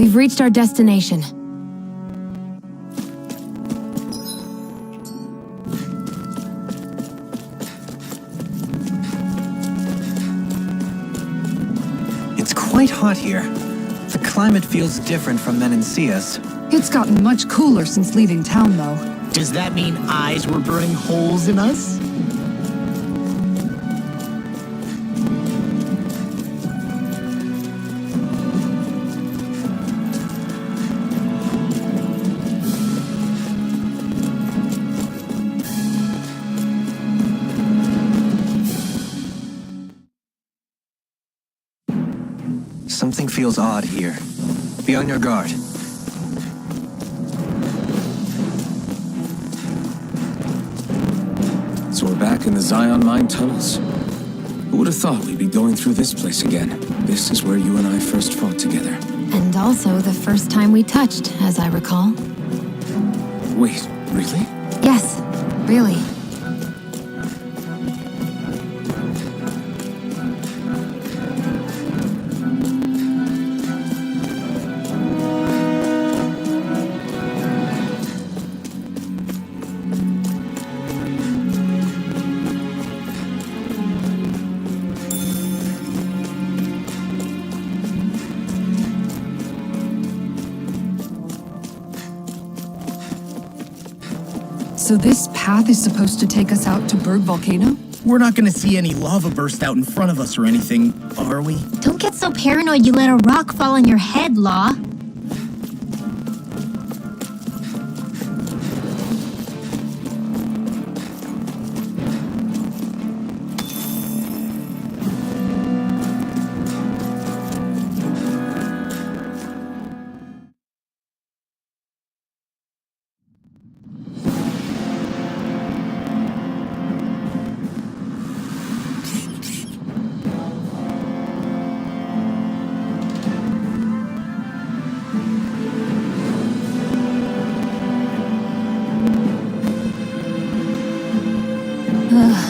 We've reached our destination. It's quite hot here. The climate feels different from Menancius. It's gotten much cooler since leaving town, though. Does that mean eyes were burning holes in us? Something feels odd here. Be on your guard. So we're back in the Zion Mine tunnels. Who would have thought we'd be going through this place again? This is where you and I first fought together. And also the first time we touched, as I recall. Wait, really? Yes, really. So this path is supposed to take us out to Berg Volcano? We're not gonna see any lava burst out in front of us or anything, are we? Don't get so paranoid you let a rock fall on your head, Law.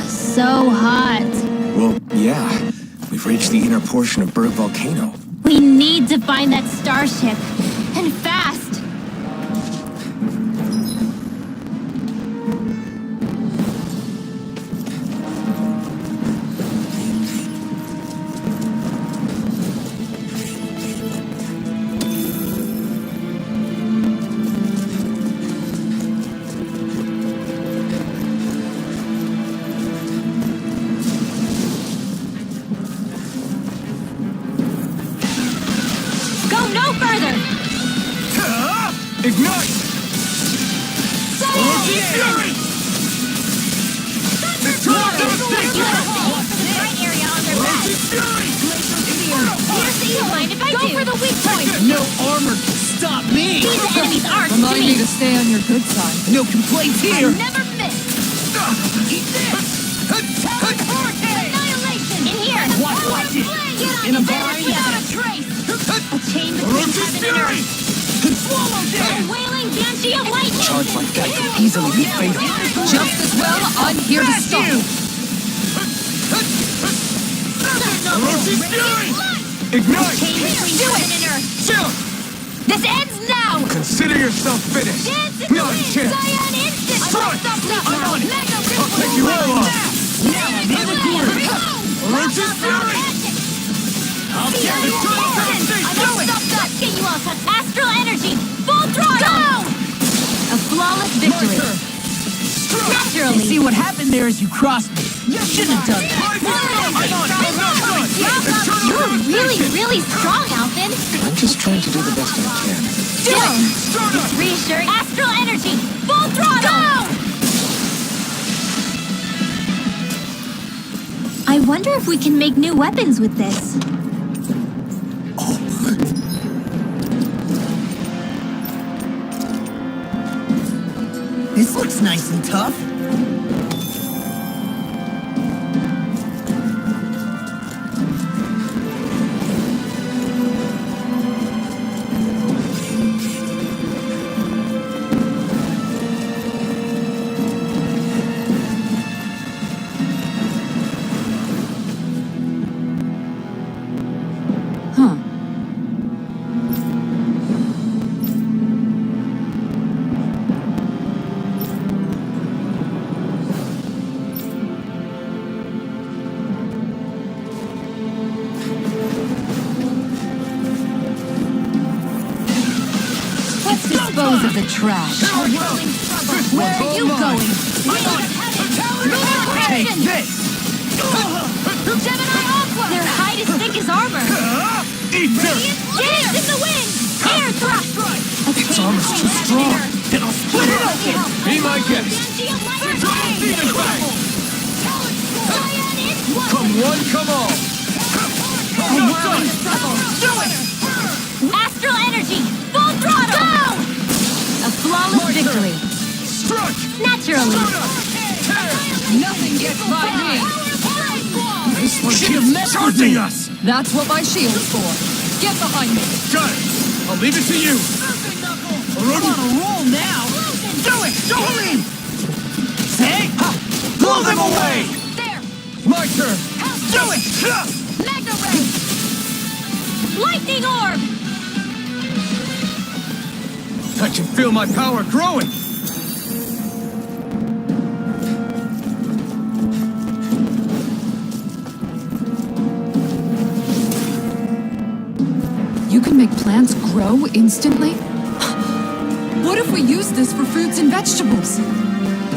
So hot. Well, yeah. We've reached the inner portion of Berg Volcano. We need to find that starship. And fast. No further! Ignite! Fury! Do you mind if I do? Go for the weak point! No armor can stop me! These enemies aren't Remind me me! to stay on your good side. No complaints I here! never miss! Eat this! Annihilation! In here! Watch it! In a bind! Without a trace! A chain between heaven and earth! Swallow A them! wailing banshee of lightning! Charge like that could easily be fatal. Just as well, I'm here to stop. Ignite! Chain between heaven and earth! Chill! This ends now! Consider yourself finished! Dance in the Not a wind! chance! Zion instant! Strike! I'm on it! I'll take you all on! Now I'm in the corner! Roach's Fury! I'll get the tunnel to the station! Stop that! Get you all touch astral energy! Full throttle! Go! A flawless victory! Naturally! See, what happened there is you crossed me. You shouldn't have done that. You're really, really strong, Alvin! I'm just trying to do the best I can. Still! It's reassuring! Astral energy! Full throttle! Go! I wonder if we can make new weapons with this. This looks nice and tough. Let's dispose of the trash. Where are you going? Take this! Gemini Aqua! Their hide is thick as armor. Ether! James in the wind! Air thrust! Its armor's too strong. Then I'll split it open! Be my guest! Demon Fang! Come one, come all! Not done! Do it! Astral energy! Full throttle! Go! A flawless victory. Struck! Naturally. Nothing gets by me. This one should have messed with us! That's what my shield's for. Get behind me. Got it! I'll leave it to you! I'm on a roll now. Do it! Don't leave! Say! Blow them away! There. My turn! Do it! Magna ray! Lightning orb! I can feel my power growing! You can make plants grow instantly? What if we use this for fruits and vegetables?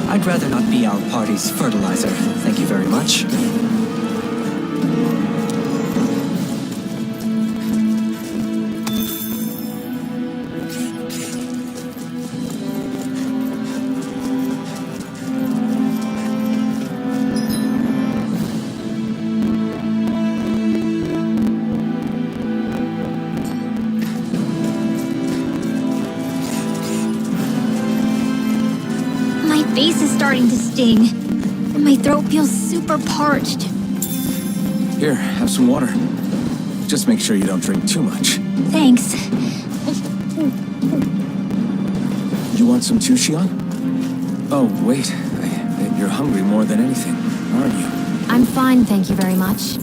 I'd rather not be our party's fertilizer. Thank you very much. My face is starting to sting. My throat feels super parched. Here, have some water. Just make sure you don't drink too much. Thanks. You want some too, Xian? Oh, wait. I bet you're hungry more than anything, aren't you? I'm fine, thank you very much.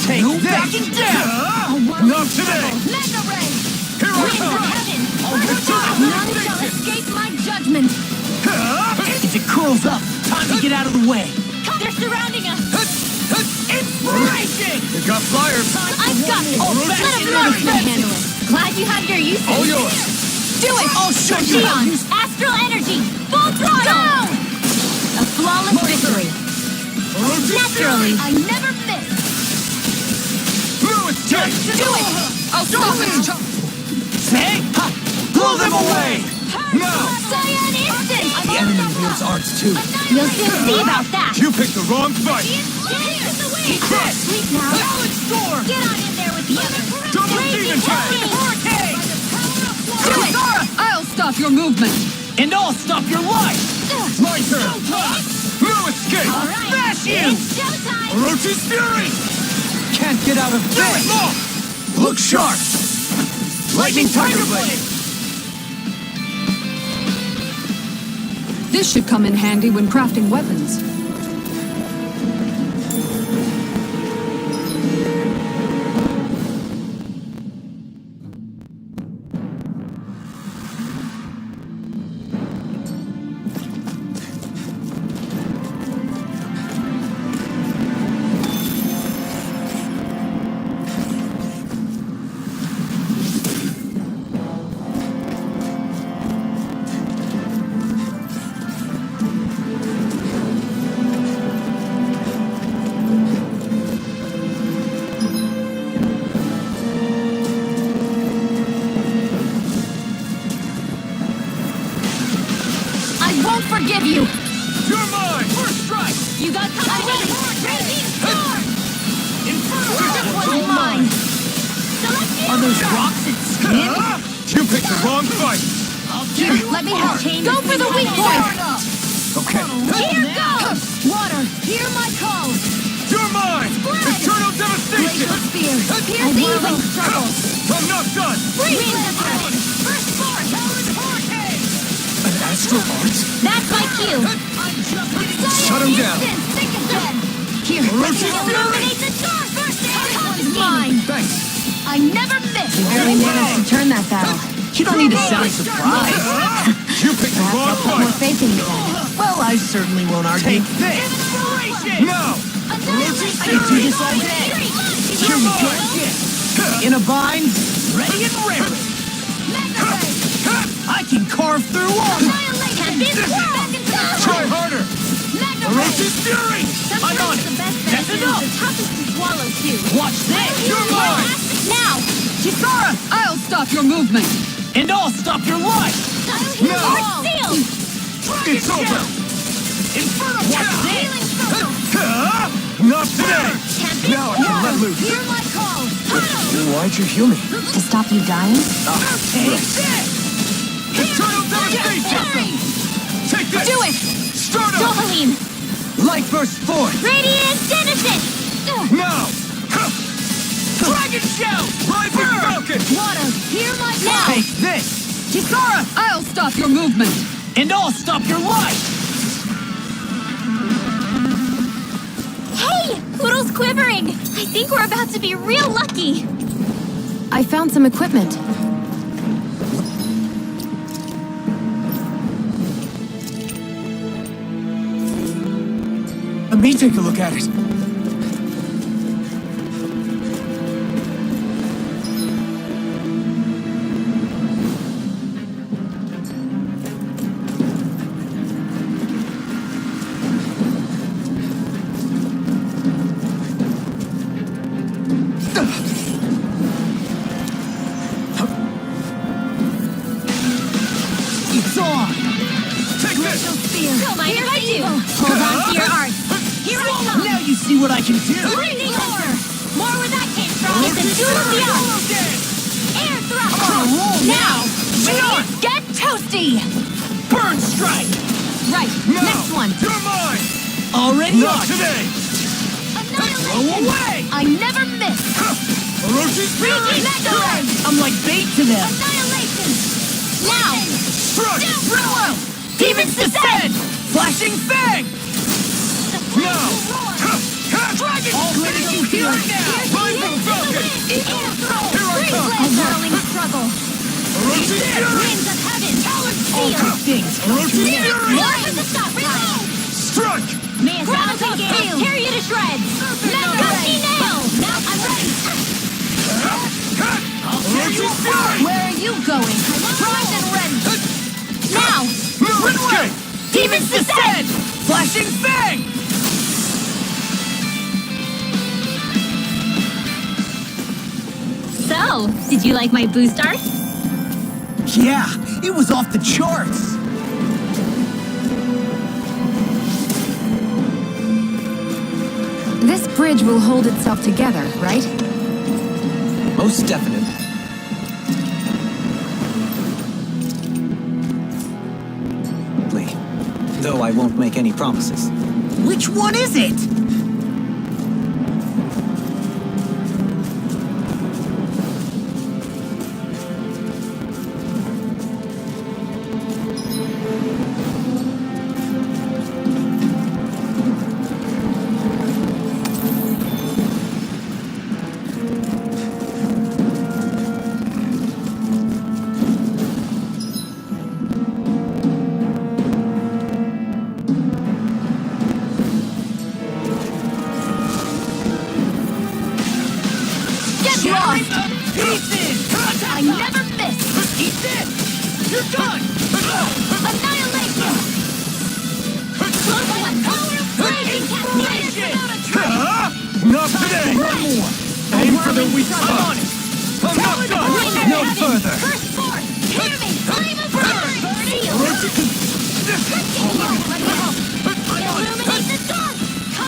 Take no backing down! Not today! Magna ray! Here I Winds of come! heaven! None None shall escape my judgment! If it curls up, time to get out of the way! They're surrounding us! Inspiration! You got flyers! I've got it! Let them know you can handle it! Glad you had your uses! All yours! Do it! I'll show you how to Xion! use Astral energy! Full throttle! Go! A flawless victory! Naturally! I never miss! Fluid tank! Do it! I'll stop it. Say! Blow them away! Now! Cyan instant! The enemy wields arts too. You'll soon see about that! You picked the wrong fight! Sleep now! Knowledge storm! Get on in there with the others! Double demon Raging tank! lightning! Hurricane! Do it! I'll stop your movement. And I'll stop your life! My turn! No escape! All right! Smash you! It's showtime! Orochi's fury! Can't get out of Do it! this! Look sharp! Lightning Tiger Blade! This should come in handy when crafting weapons. Forgive you! You're mine! First strike! You got company! Crazy storm! This one's mine! Are those rocks at skin? You picked the wrong fight! Here, let me help. Go for the weak point! Okay. Here goes! Water, hear my call! You're mine! Eternal devastation! Glacial spear, pierce the even struggles! I'm not done! Winds of heaven! First force! An astral arts? That's my cue! Shut him down! Here, let me illuminate the dark! First aid is mine! Thanks! I never miss! You barely managed to turn that battle. You don't need to sound surprised. You picked the wrong Perhaps I'll put more fight. faith in you then. Well, I certainly won't argue. Take this. Now. I can do this all day. Here we go again. In a bind, ready and raring. I can carve through all. Try harder. Ferocious fury. I'm on it. That's enough. The toughest to swallow, too. Watch this. You're mine. Now! Kisara, I'll stop your movement. and I'll stop your life. No! No. It's over. Inferno, watch this. Not today. Now I can let loose. Hear my call! Why'd you heal me? To stop you dying? Take this. Eternal devastation. Take this. Do it! Start up. Dopaline! Life burst forth! Radiant Genesis! Now. Dragon shell. Rising falcon. Water, hear my call! Take this. Kisara, I'll stop your movement. and I'll stop your life. Hey! Poodle's quivering! I think we're about to be real lucky! I found some equipment. Let me take a look at it. It's on. Take this. Don't mind if I do! Hold on to your art! Here I come! Now you see what I can do. Lightning order! More where that came from! It's a duel of the arts! Air thrust! Now! Radiant, get toasty! Burn strike. Right, Now. next one! You're mine. Already Not on. today. Throw away. I never miss! Ferocious fury. I'm like bait to them. Annihilation! Now! Strike. Throw out. Demons descend. Flashing fang. Now. Dragon. All finish you here and now. Rising falcon. Air throw! Here I Free come. blade battling struggle! Ferocious fury. Winds of heaven! Talon seal! Things. Ferocious fury. More with the stop! Reload! Strike. Chrono's gale! Tear you to shreds! Rusty nail! Now I'm ready! Ferocious fury. Where are you going? Primed and ready! Now! No escape. Demons descend. Flashing fang. So, did you like my boost art? Yeah, it was off the charts. This bridge will hold itself together, right? Most definitely. Though I won't make any promises. Which one is it? I never miss! Eat this! You're done! Annihilation! Close one! Power of raging Not today. One more! Aim for the weak I'm spot. on it! I'm not done. No further. First force! Hear me! Flame of burn! Seal! Illuminate the dark!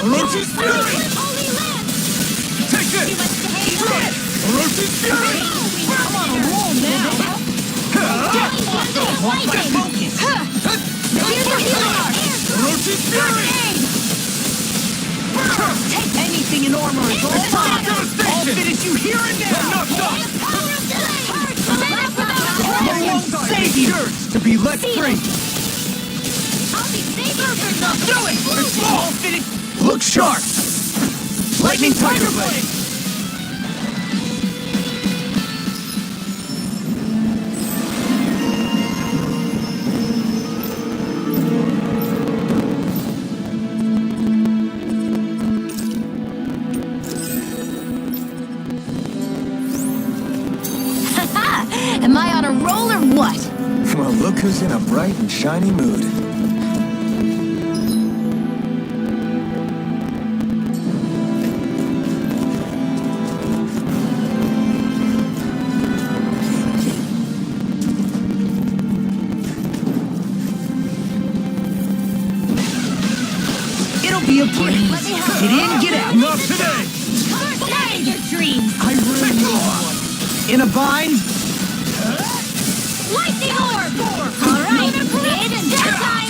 Ferocious fury! Holy land! Take Too this. much to hate! Ferocious fury. I'm on a roll now! Lightning! Focus! Here's your healing art! Ferocious fury. Take anything in armor is all mine! I'll finish you here and I'm now! not done. Power of No longer Save you! yours to be let free. I'll be saving Do it! I'll finish... Look sharp. Lightning Tiger Blade! Am I on a roll or what? Well, look who's in a bright and shiny mood. It'll be a breeze. Get in, get out. Not today! That is your dreams! I really need one. In a bind? Lightning orb! Alright, it's that time!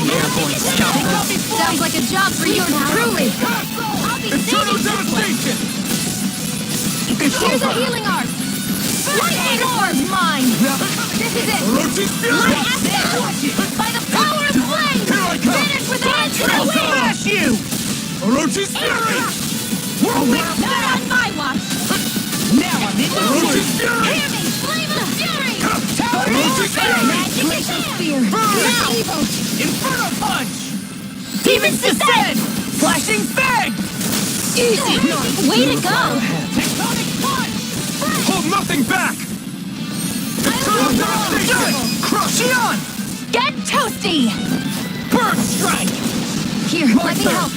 Airborne scoundrel. Sounds like a job for yours truly. I'll be Eternal saving this one! devastation! Here's a healing arc. Lightning orb! Mine! This is it. Orochi's My fury! aspect! By the power of flame! Here I come! Finish with that! I'll smash you! Orochi's fury! Whirlwind! Not on my watch! Now I'm in the Orochi's fury! Hear me! Flame of fury! Orochi's fury! Magic Fear. Now! Evil. Inferno punch! Demons descend! Flashing fang! Easy! Way to go! Tectonic punch! Hold nothing back! Eternal devastation! Crush it on! Get toasty! Bird strike! Here, let me help.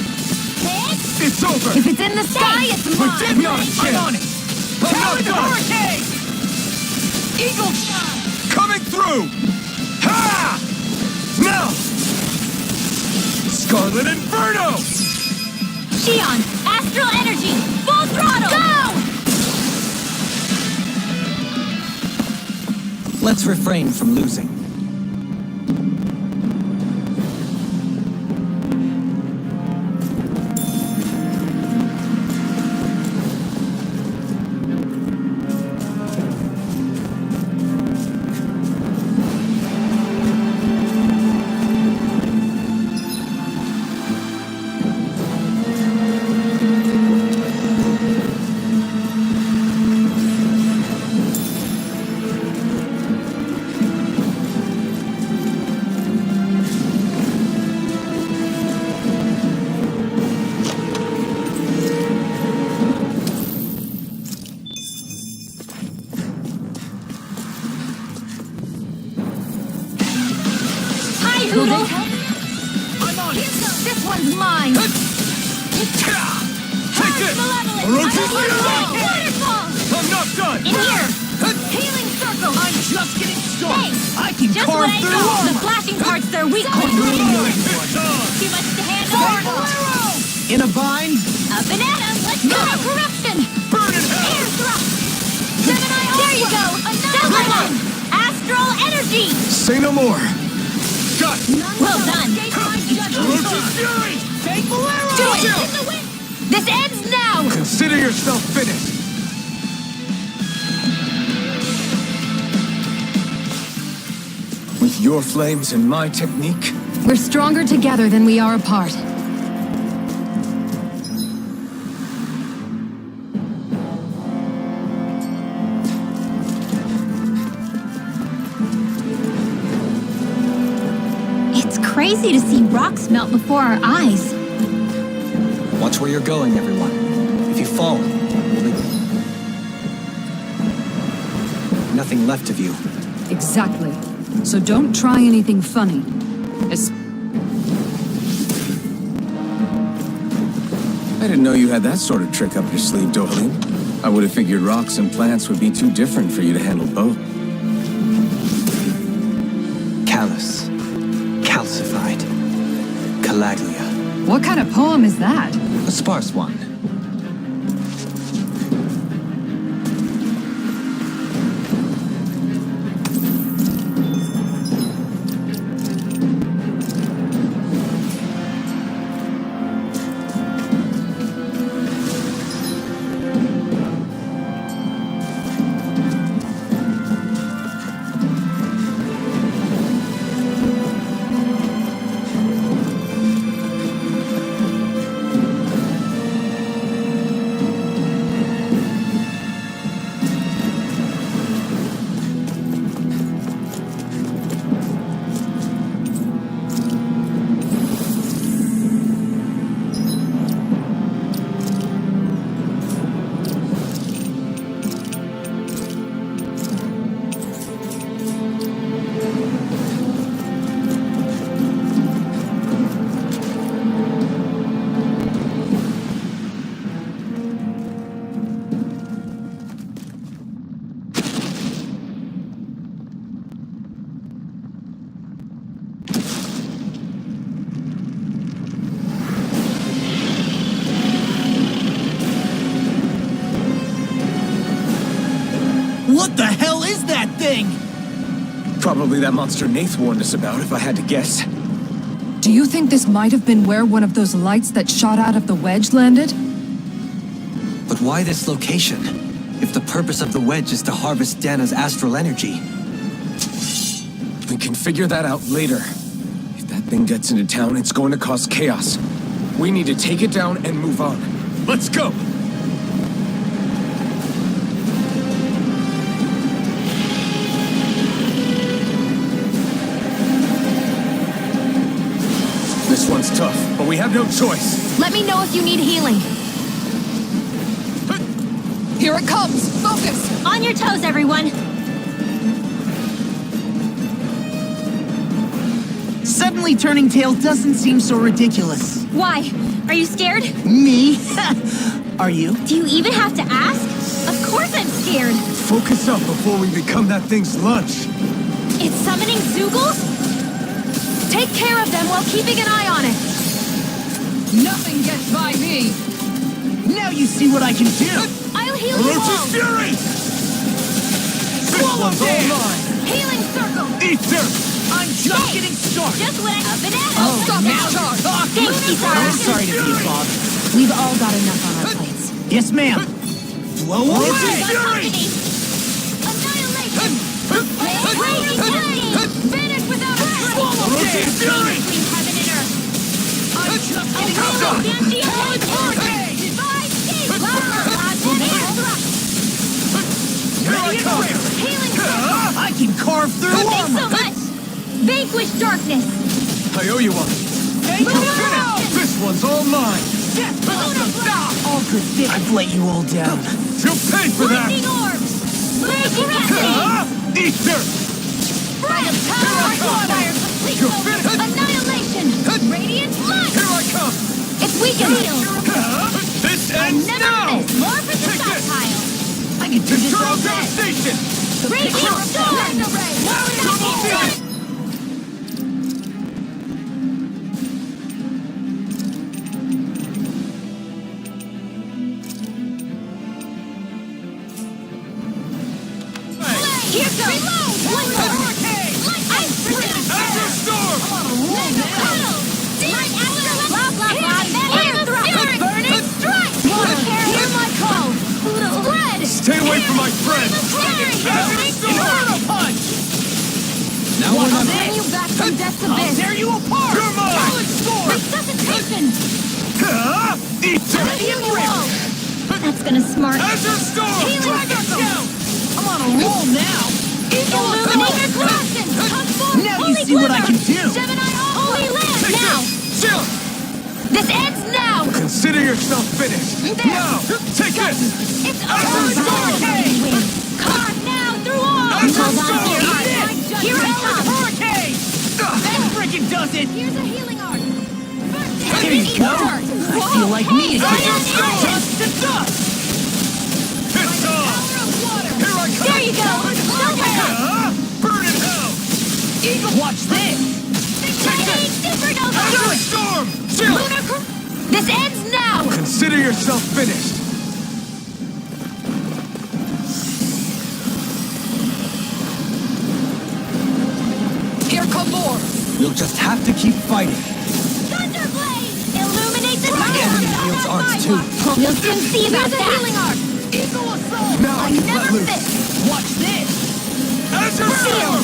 It's over! If it's in the sky, it's We mine. did not I'm chance! on it! I'm not Talon done! hurricane! Eagle shot! Coming through! Ha! Now! Scarlet Inferno! Shion! Astral energy! Full throttle! Go! Let's refrain from losing. Hi, Hoodle! I'm on it! This one's mine! Take this! Malevolent! Orochi's fury! Waterfall! I'm not done! In here! Healing circle! I'm just getting started! Hey! I can Just carve what I through know! The armor! flashing part's their weak point! It's on! Too much to handle! In a bind? Up and at 'em! Let's go! Corruption! Burn in hell! Air thrust! Gemini There you go! Another one! Astral energy! Say no more! Got it! Well done! Orochi's fury! Take Bolero! Do it! This ends now! Consider yourself finished! With your flames and my technique, We're stronger together than we are apart. It's crazy to see rocks melt before our eyes. Watch where you're going, everyone. If you fall, you'll be... nothing left of you. Exactly. So don't try anything funny. I didn't know you had that sort of trick up your sleeve, Dohalim. I would have figured rocks and plants would be too different for you to handle both. Callous. Calcified. Calaglia. What kind of poem is that? A sparse one. thing? Probably that monster Nath warned us about, if I had to guess. Do you think this might have been where one of those lights that shot out of the wedge landed? But why this location? If the purpose of the wedge is to harvest Dana's astral energy. We can figure that out later. If that thing gets into town, it's going to cause chaos. We need to take it down and move on. Let's go! This one's tough, but we have no choice. Let me know if you need healing. Here it comes! Focus! On your toes, everyone. Suddenly turning tail doesn't seem so ridiculous. Why? Are you scared? Me? Are you? Do you even have to ask? Of course I'm scared. Focus up before we become that thing's lunch. It's summoning Zoogles? Take care of them while keeping an eye on it. Nothing gets by me! Now you see what I can do! I'll heal you all. Fury! Swallow down! Healing circle. Eat dirt! I'm just getting started! Just what I up and at. I'll stop now its charge! Thanks, Kisara. I'm sorry to be a bother. We've all got enough on our plates. Yes, ma'am. Blow away! Got company. Annihilation. Raging flame. Vanish without a trace. Swallow down! Between heaven and earth. I'm just getting Stand started! shield. Divide escape. Ready and ready! Healing circle. I can carve through Thanks so armor! much. Vanquish darkness. I owe you one. Thank you, finish! This one's all mine. Death all good things. I've let you all down. You'll pay for that. Lightning orbs. Raging acid. Eat dirt. By the power of fire. Complete You're focus. finished. Annihilation. Radiant light. Here I come. It's weakened. This I ends never now. miss. More for the Take stock this. pile. I can do this all Internal day! devastation. Raging storm. Here goes. Reload. One more. Hurricane! Ice resist. After storm. Mega puddle. Light after blah blah blah. Air thrust. Burning strike. Hear my call. Spread. Stay away from my friend. Inferno punch! Now I'll what's bring this? you back from death's I'll abyss. tear you apart! You're mine! Solid storm! Resuscitation. Eat dirt. Heal you all. That's gonna smart. Azure storm. Healing Down! I'm on a roll now! Illuminator Collection. Now you see what I can do! Gemini Holy Land. Take Now. this. Chill. This ends now. Consider yourself finished. Now, take this. It's Azure over. storm. Carve now through all. Azure Hold on to storm. your heart. Here it comes. Hurricane! That freaking does it! Here's a healing art. There you go! I feel like me again! Dust to dust! It's on. Here I come. There you go. Burn in hell. Eagle, watch this! Lightning supernova. Azure storm. Chill. This ends now. Consider yourself finished. Here come more! We'll just have to keep fighting. Thunderblade. Illuminate the The enemy wields arts too. We'll soon see about that. Healing art. Eagle assault! Now I I can never let loose. miss. Watch this! Azure storm.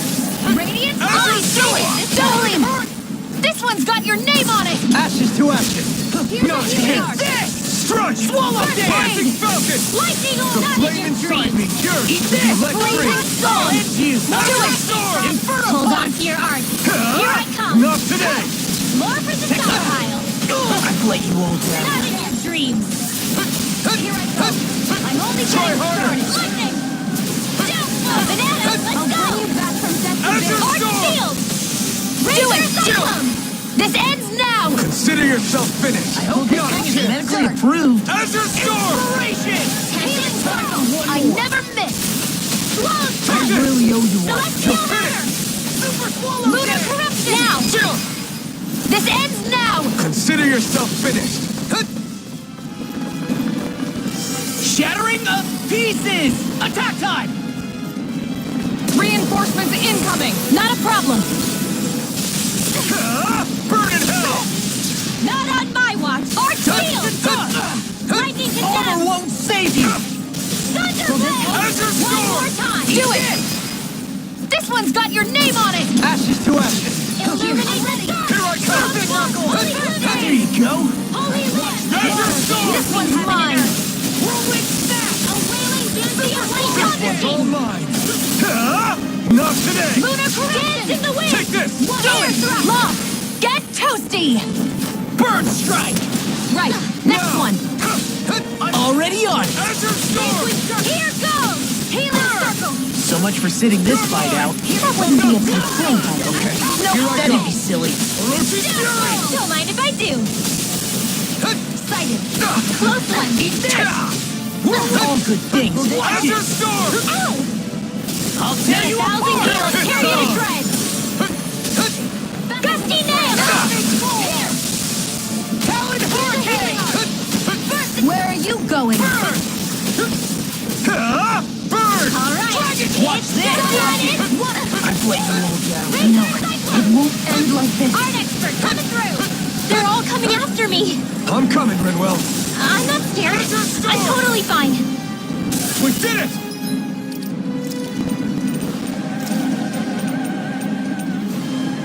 Radiant Azure Ice. storm. Stole him. This one's got your name on it. Ashes to ashes. Here's Not a healing him. art. This! Strike. Swallow First down! Rising falcon. Lightning The will not hit flame your inside dreams. me yearns Eat to be this. let Blazing free. soul. End you! Azure storm. Inferno Hold on punch! to your art. Here I come. Not today. More for the stockpile. I've let you all down. Not in your dreams. Here I come. I'm only Try getting harder. started. Lightning. Down. Banana. Let's go. Bring you back from death's Azure abyss. storm. Art shield. Razor Cyclone. This ends now. Consider yourself finished. I hope this thing is medically approved. Azure storm. Inspiration! Healing circle. I never miss. Swallow Take strike. this. Really owe you all. Celestial murder. Super swallow Lunar down! corruption. Now. Chill. This ends now. Consider yourself finished. Shattering of pieces! Attack time! Reinforcements incoming! Not a problem. Burn in hell! Not on my watch. Our shield! Lightning Armor condemned! won't save you! Thunderblade! Azure One Storm! more time! Do it! This one's got your name on it! Ashes to ashes. Illuminate the dark! Here I come! Holy There Living! you go. Holy Living! Azure Storm! This one's mine! Whirlwind snap. A wailing doozy of It's all mine! Not today! Lunar corruption! In the wind! Take this! Air thrust! Lock! Get toasty! Bird strike. Right, next one! Already on. Azure Storm! Here goes! Healing circle! So much for sitting this fight out. That wouldn't be a tough thing, Okay, No, here I that'd go! be silly. Orochi Fury! Don't mind if I do. Sighted. Close one. All good things. Watch Azure it. Storm! Ow! I'll tear you 1,000 apart. heals carry you to dread. Gusty nail. Talon hurricane. Where are you going? Burn! All right. Watch this. I blame the little gal. No, it won't end like this. Art expert coming through. They're all coming after me. I'm coming, Rinwell. I'm not scared. I'm totally fine. We did it!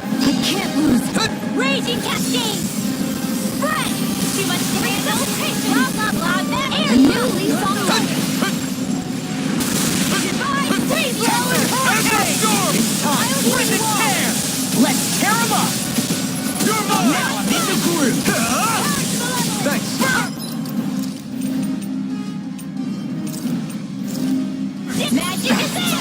I can't lose. Raging cascade. Spread. Too much to handle. Blah, blah, blah. Air. A new lease on life. Goodbye, freeze roller. Azure Storm! Win the tear. Let's tear him up. You're mine! Now I'm in the groove. Thanks! Magic is there.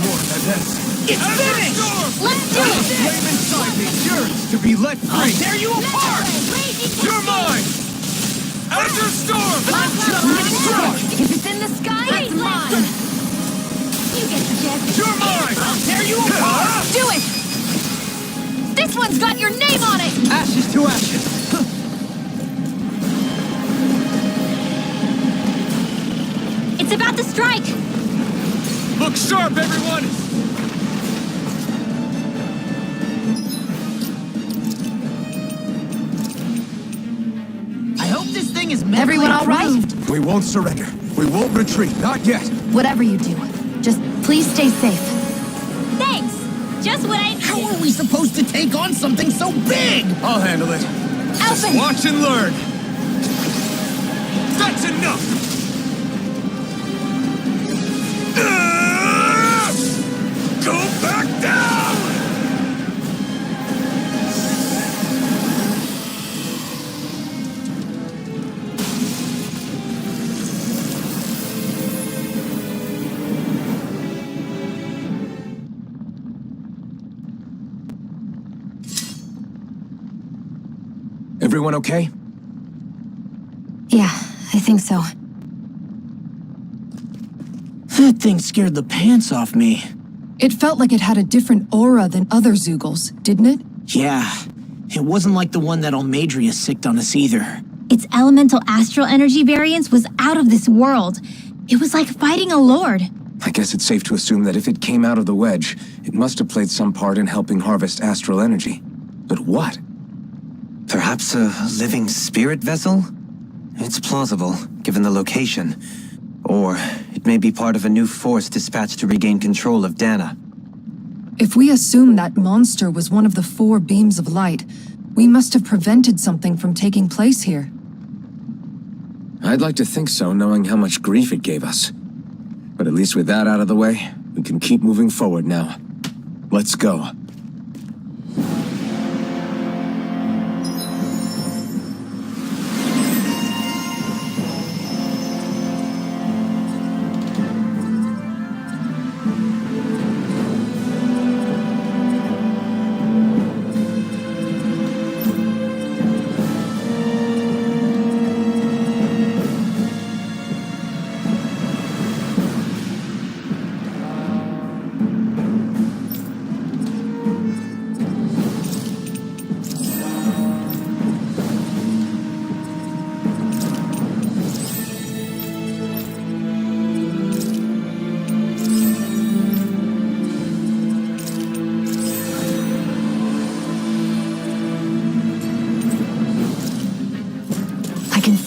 More than this! It's Azure finished. Storm! Let's do it. Flame inside me yearns to be let I'll free! tear you apart. Raging You're mine! Azure Storm! If it's in the sky, it's mine. You get the gist. You're mine! I'll tear you apart. Do it. This one's got your name on it. Ashes to ashes. It's about to strike. Look sharp, everyone! I hope this thing is medically Everyone all right? approved. We won't surrender. We won't retreat. Not yet. Whatever you do, just please stay safe. Thanks. Just what I How are we supposed to take on something so big? I'll handle it. Alvin. Watch and learn! That's enough! Go back down! Everyone okay? Yeah, I think so. That thing scared the pants off me. It felt like it had a different aura than other Zeugles, didn't it? Yeah, it wasn't like the one that Almadria sicked on us either. Its elemental astral energy variance was out of this world. It was like fighting a lord. I guess it's safe to assume that if it came out of the wedge, it must have played some part in helping harvest astral energy. But what? Perhaps a living spirit vessel? It's plausible, given the location. Or it may be part of a new force dispatched to regain control of Dana. If we assume that monster was one of the 4 beams of light, we must have prevented something from taking place here. I'd like to think so, knowing how much grief it gave us. But at least with that out of the way, we can keep moving forward now. Let's go.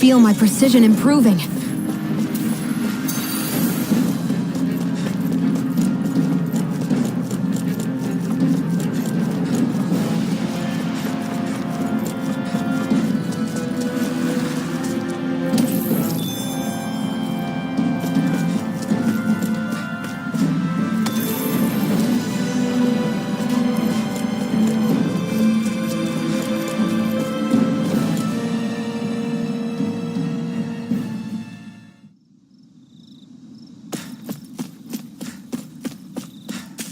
feel my precision improving.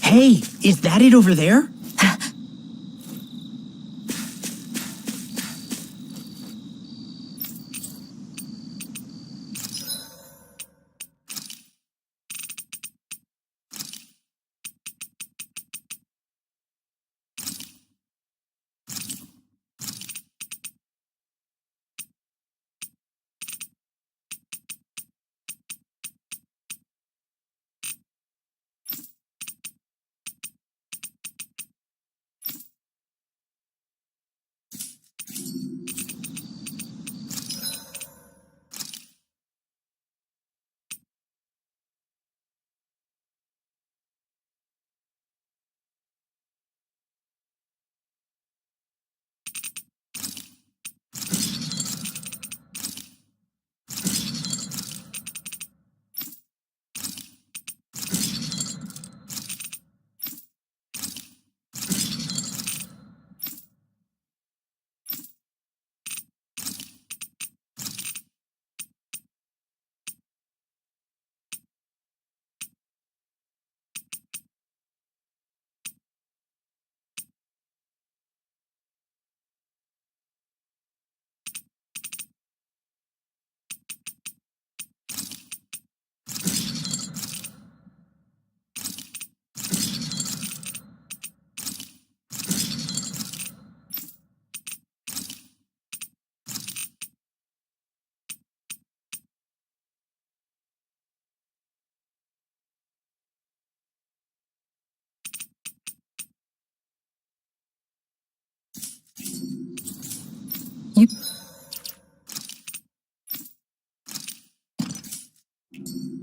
Hey, is that it over there?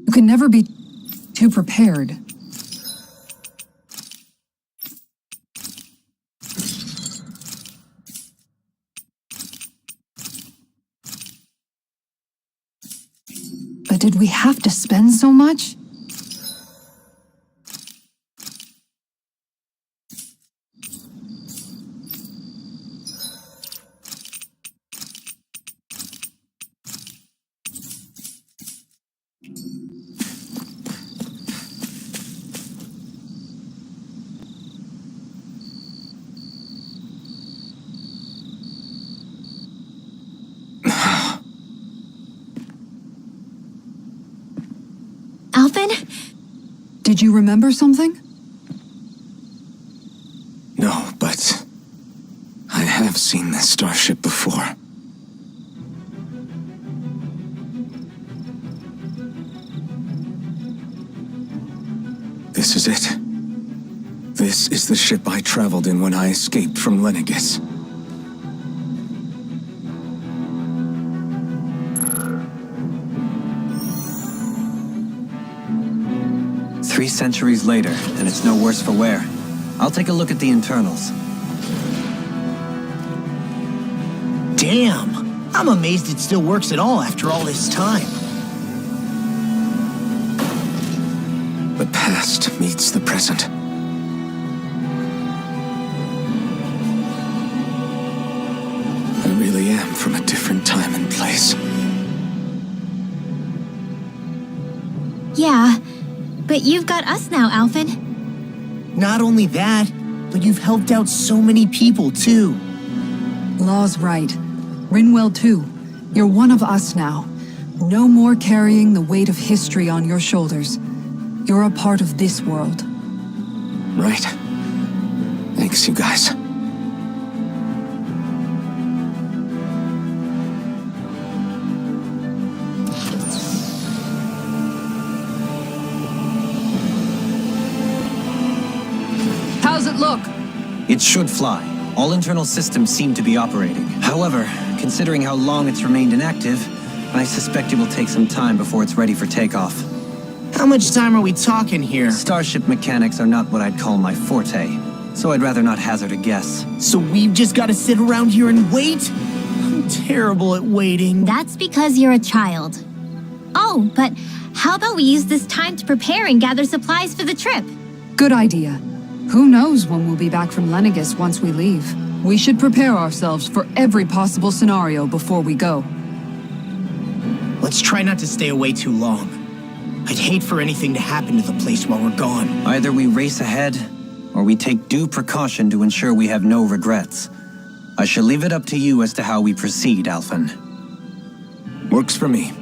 You can never be too prepared. But did we have to spend so much? Alvin? Did you remember something? No, but I have seen this starship before. This is it. This is the ship I traveled in when I escaped from Lenegis. Three centuries later, and it's no worse for wear. I'll take a look at the internals. Damn! I'm amazed it still works at all after all this time. The past meets the present. I really am from a different time and place. Yeah, but you've got us now, Alvin. Not only that, but you've helped out so many people, too. Law's right. Rinwell too. You're one of us now. No more carrying the weight of history on your shoulders. You're a part of this world. Right. Thanks, you guys. How's it look? It should fly. All internal systems seem to be operating. However, considering how long it's remained inactive, I suspect it will take some time before it's ready for takeoff. How much time are we talking here? Starship mechanics are not what I'd call my forte, so I'd rather not hazard a guess. So we've just got to sit around here and wait? I'm terrible at waiting. That's because you're a child. Oh, but how about we use this time to prepare and gather supplies for the trip? Good idea. Who knows when we'll be back from Lenegis once we leave? We should prepare ourselves for every possible scenario before we go. Let's try not to stay away too long. I'd hate for anything to happen to the place while we're gone. Either we race ahead, or we take due precaution to ensure we have no regrets. I shall leave it up to you as to how we proceed, Alphen. Works for me.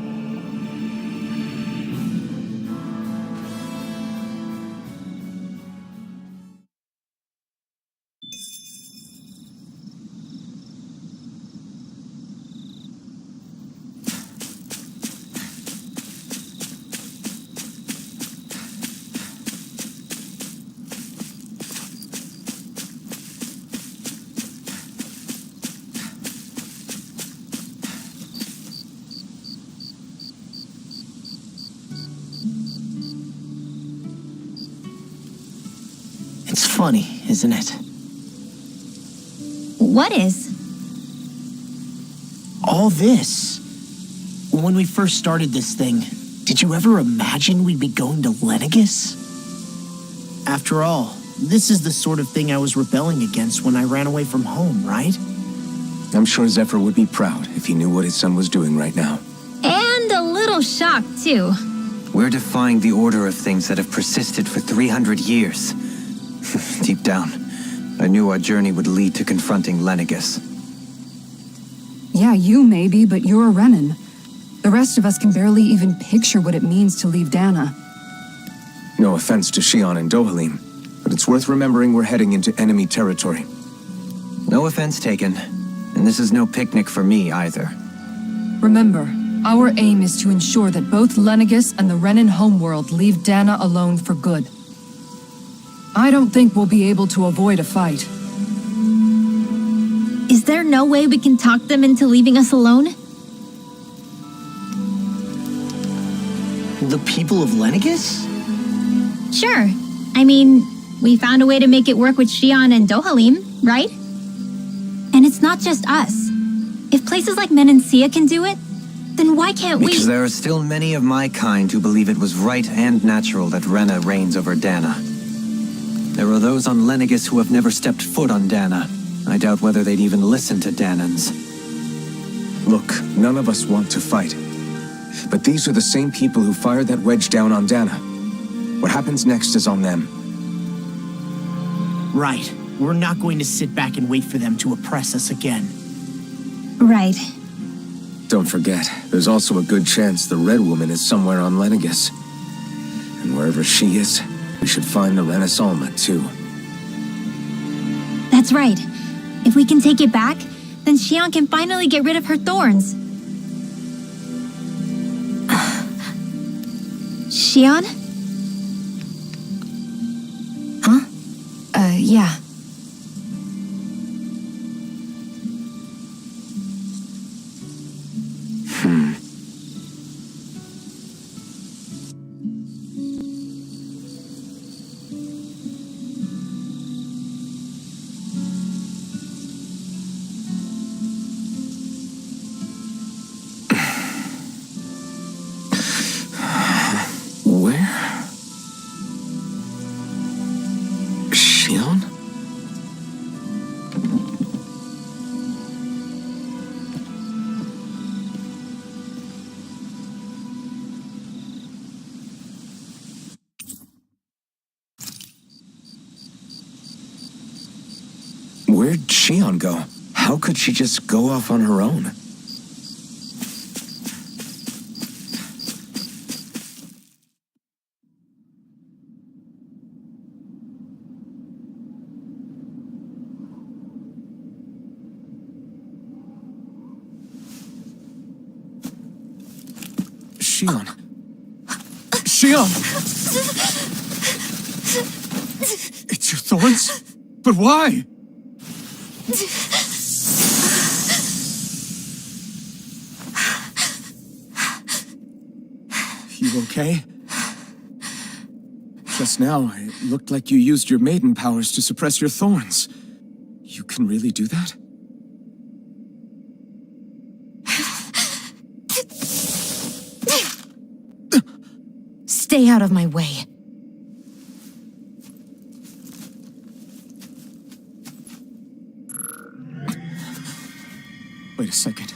It's funny, isn't it? What is? All this. When we first started this thing, did you ever imagine we'd be going to Lenegis? After all, this is the sort of thing I was rebelling against when I ran away from home, right? I'm sure Zephyr would be proud if he knew what his son was doing right now. And a little shocked, too. We're defying the order of things that have persisted for 300 years. Deep down, I knew our journey would lead to confronting Lenegis. Yeah, you maybe, but you're a Renan. The rest of us can barely even picture what it means to leave Dana. No offense to Xion and Dohalim, but it's worth remembering we're heading into enemy territory. No offense taken, and this is no picnic for me either. Remember, our aim is to ensure that both Lenegis and the Renan homeworld leave Dana alone for good. I don't think we'll be able to avoid a fight. Is there no way we can talk them into leaving us alone? The people of Lenegis? Sure. I mean, we found a way to make it work with Xion and Dohalim, right? And it's not just us. If places like Menancia can do it, then why can't we? Because there are still many of my kind who believe it was right and natural that Rena reigns over Dana. There are those on Lenegis who have never stepped foot on Dana. I doubt whether they'd even listen to Danans. Look, none of us want to fight. But these are the same people who fired that wedge down on Dana. What happens next is on them. Right. We're not going to sit back and wait for them to oppress us again. Right. Don't forget, there's also a good chance the Red Woman is somewhere on Lenegis. And wherever she is, we should find the Renaissance too. That's right. If we can take it back, then Xion can finally get rid of her thorns. Xion? Huh? Yeah. Where'd Xion go? How could she just go off on her own? Xion. Xion! It's your thorns? But why? You okay? Just now, it looked like you used your maiden powers to suppress your thorns. You can really do that? Stay out of my way. Wait a second.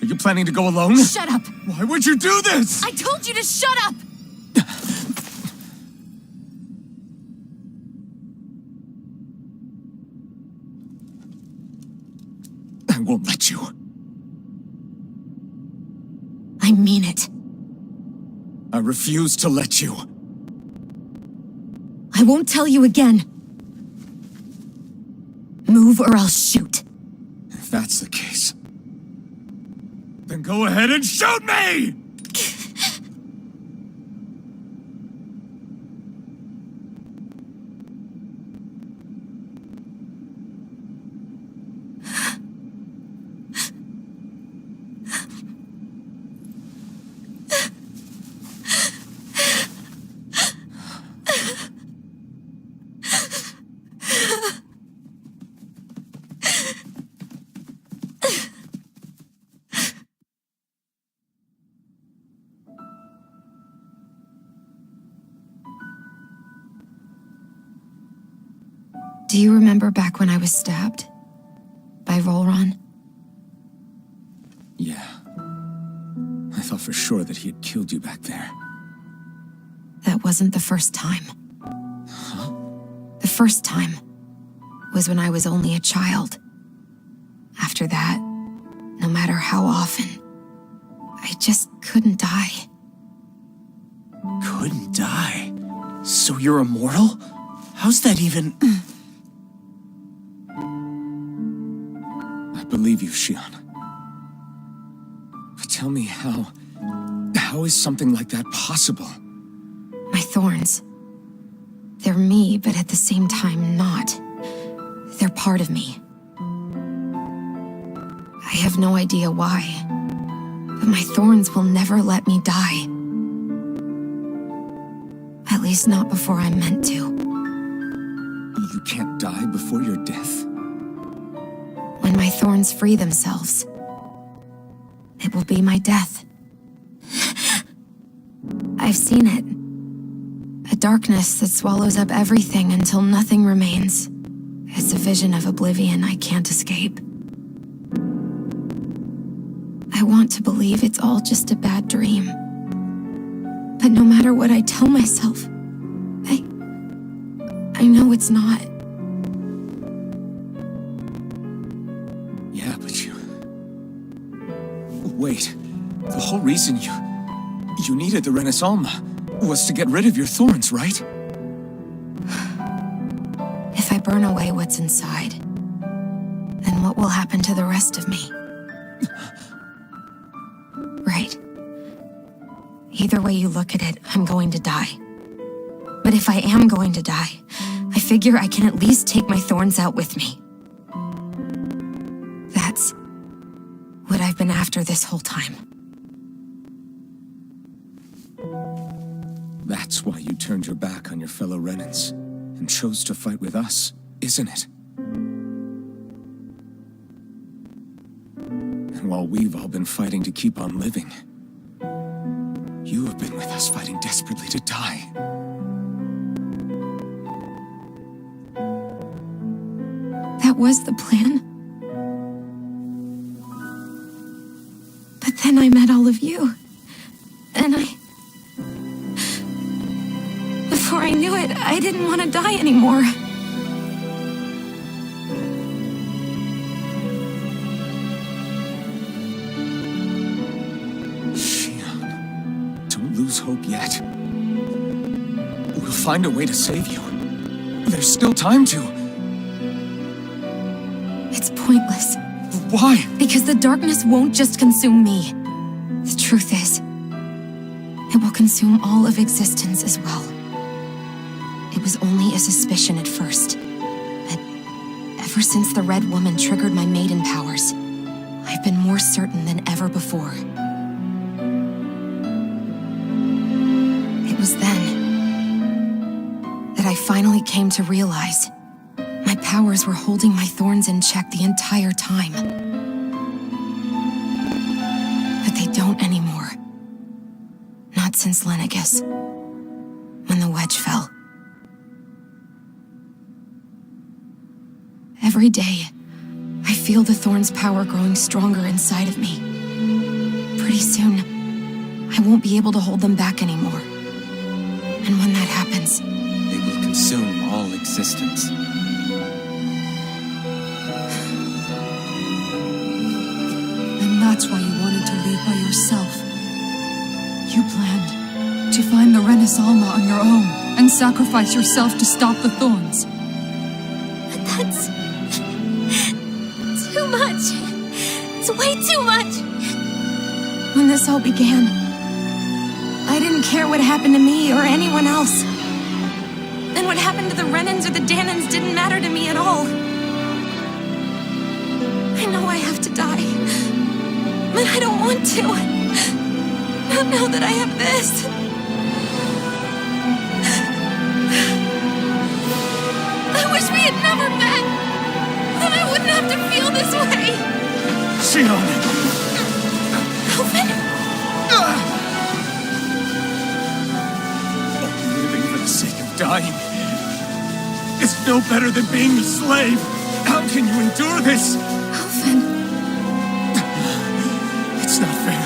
Are you planning to go alone? Shut up! Why would you do this? I told you to shut up! I won't let you. I mean it. I refuse to let you. I won't tell you again. Move or I'll shoot. If that's the case, then go ahead and shoot me! Do you remember back when I was stabbed? By Volron? Yeah. I thought for sure that he had killed you back there. That wasn't the first time. Huh? The first time was when I was only a child. After that, no matter how often, I just couldn't die. Couldn't die? So you're immortal? How's that even... I believe you, Shion. But tell me how is something like that possible? My thorns. They're me, but at the same time not. They're part of me. I have no idea why, but my thorns will never let me die. At least not before I'm meant to. You can't die before your death? When my thorns free themselves, it will be my death. I've seen it. A darkness that swallows up everything until nothing remains. It's a vision of oblivion I can't escape. I want to believe it's all just a bad dream. But no matter what I tell myself, I know it's not. Yeah, but you... Wait. The whole reason you needed the Renaissance was to get rid of your thorns, right? If I burn away what's inside, then what will happen to the rest of me? Right. Either way you look at it, I'm going to die. But if I am going to die, I figure I can at least take my thorns out with me. That's what I've been after this whole time. That's why you turned your back on your fellow Renans and chose to fight with us, isn't it? And while we've all been fighting to keep on living, you have been with us fighting desperately to die. That was the plan. But then I met all of you. And before I knew it, I didn't want to die anymore. Shion, don't lose hope yet. We'll find a way to save you. There's still time to. It's pointless. Why? Because the darkness won't just consume me. The truth is, it will consume all of existence as well. It was only a suspicion at first, but ever since the Red Woman triggered my maiden powers, I've been more certain than ever before. was then that I finally came to realize my powers were holding my thorns in check the entire time. But they don't anymore. Not since Lenegis, when the wedge fell. Every day, I feel the thorn's power growing stronger inside of me. Pretty soon, I won't be able to hold them back anymore. And when that happens, They will consume all existence. And that's why you wanted to leave by yourself. You planned to find the Renaissance on your own and sacrifice yourself to stop the thorns. But that's too much. It's way too much. when this all began, I didn't care what happened to me or anyone else. And what happened to the Renans or the Danans didn't matter to me at all. I know I have to die, but I don't want to. Not now that I have this. I wish we had never met. Then I wouldn't have to feel this way. Xion! Alvin? Living for the sake of dying is no better than being a slave. How can you endure this? Alvin. It's not fair.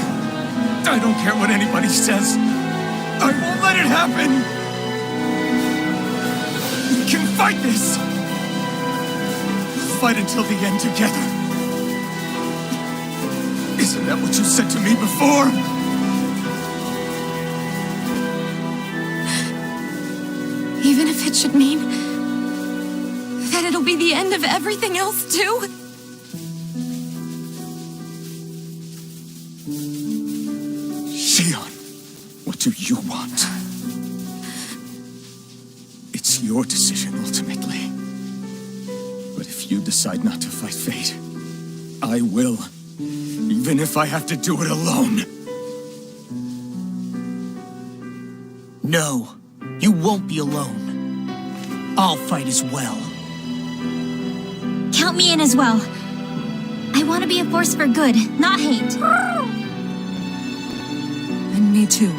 I don't care what anybody says. I won't let it happen. We can fight this. Fight until the end together. Isn't that what you said to me before? Even if it should mean that it'll be the end of everything else too? Xion, what do you want? It's your decision ultimately. But if you decide not to fight fate, I will. Even if I have to do it alone. No, you won't be alone. I'll fight as well. Count me in as well. I want to be a force for good, not hate. And me too.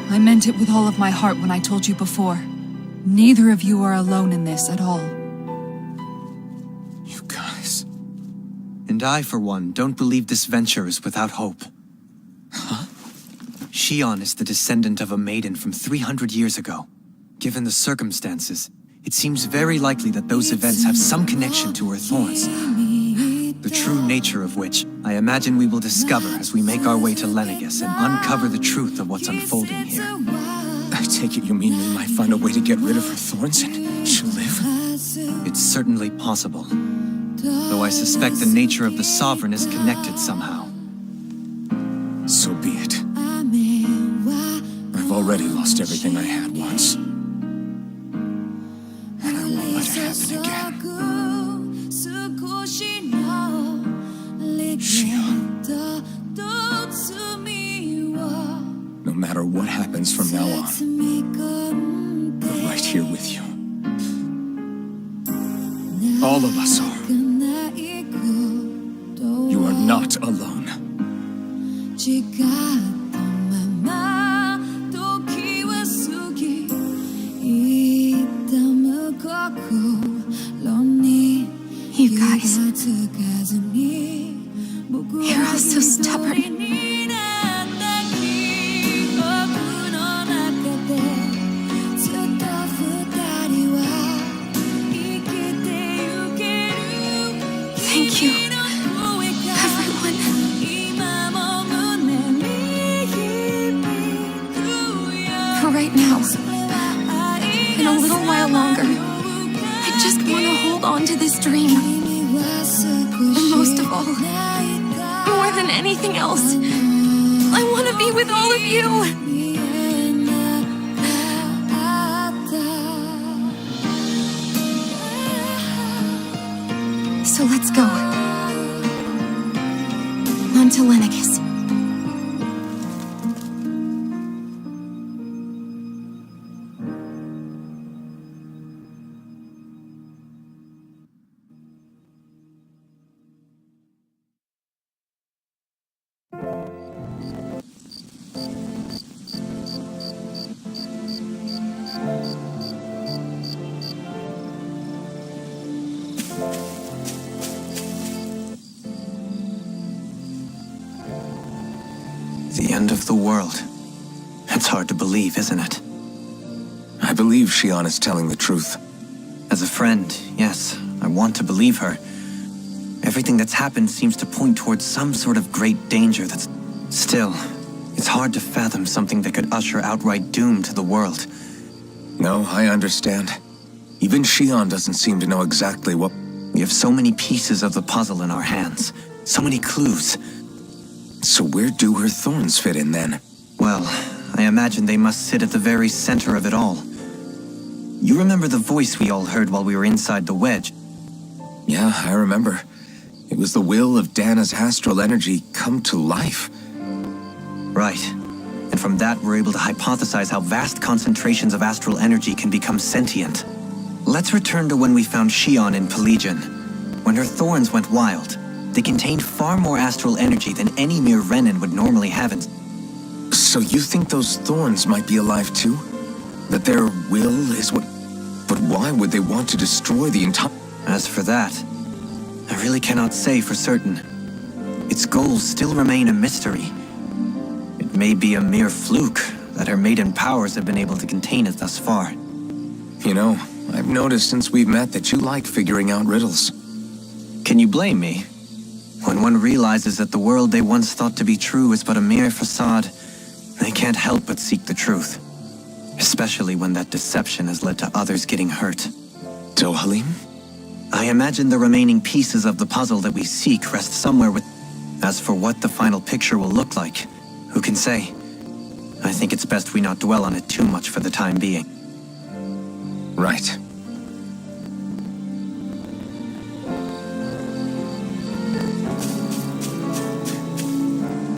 I meant it with all of my heart when I told you before. Neither of you are alone in this at all. You guys. And I, for one, don't believe this venture is without hope. Huh? Xion is the descendant of a maiden from 300 years ago. Given the circumstances, it seems very likely that those events have some connection to her thorns. The true nature of which, I imagine we will discover as we make our way to Lenegis and uncover the truth of what's unfolding here. I take it you mean we might find a way to get rid of her thorns and she'll live? It's certainly possible. Though I suspect the nature of the Sovereign is connected somehow. So be it. I've already lost everything I had once. And I won't let it happen again. Xion. No matter what happens from now on, we're right here with you. All of us are. You are not alone. You guys. You're all so stubborn. Thank you, everyone. For right now, in a little while longer, I just want to hold on to this dream. And most of all, more than anything else, I want to be with all of you. So let's go. On to Lenegis. The end of the world. It's hard to believe, isn't it? I believe Shion is telling the truth. As a friend, yes, I want to believe her. Everything that's happened seems to point towards some sort of great danger that's... Still, it's hard to fathom something that could usher outright doom to the world. No, I understand. Even Shion doesn't seem to know exactly what... We have so many pieces of the puzzle in our hands. So many clues. So where do her thorns fit in then? Well, I imagine they must sit at the very center of it all. You remember the voice we all heard while we were inside the wedge? Yeah, I remember. It was the will of Dana's astral energy come to life. Right. And from that, we're able to hypothesize how vast concentrations of astral energy can become sentient. Let's return to when we found Shion in Pelagian. When her thorns went wild, they contained far more astral energy than any mere Renin would normally have. So you think those thorns might be alive too? That their will is what... But why would they want to destroy the entire... As for that, I really cannot say for certain. Its goals still remain a mystery. It may be a mere fluke that her maiden powers have been able to contain it thus far. You know, I've noticed since we've met that you like figuring out riddles. Can you blame me? When one realizes that the world they once thought to be true is but a mere facade, they can't help but seek the truth. Especially when that deception has led to others getting hurt. Dohalim? I imagine the remaining pieces of the puzzle that we seek rest somewhere with... As for what the final picture will look like, who can say? I think it's best we not dwell on it too much for the time being. Right.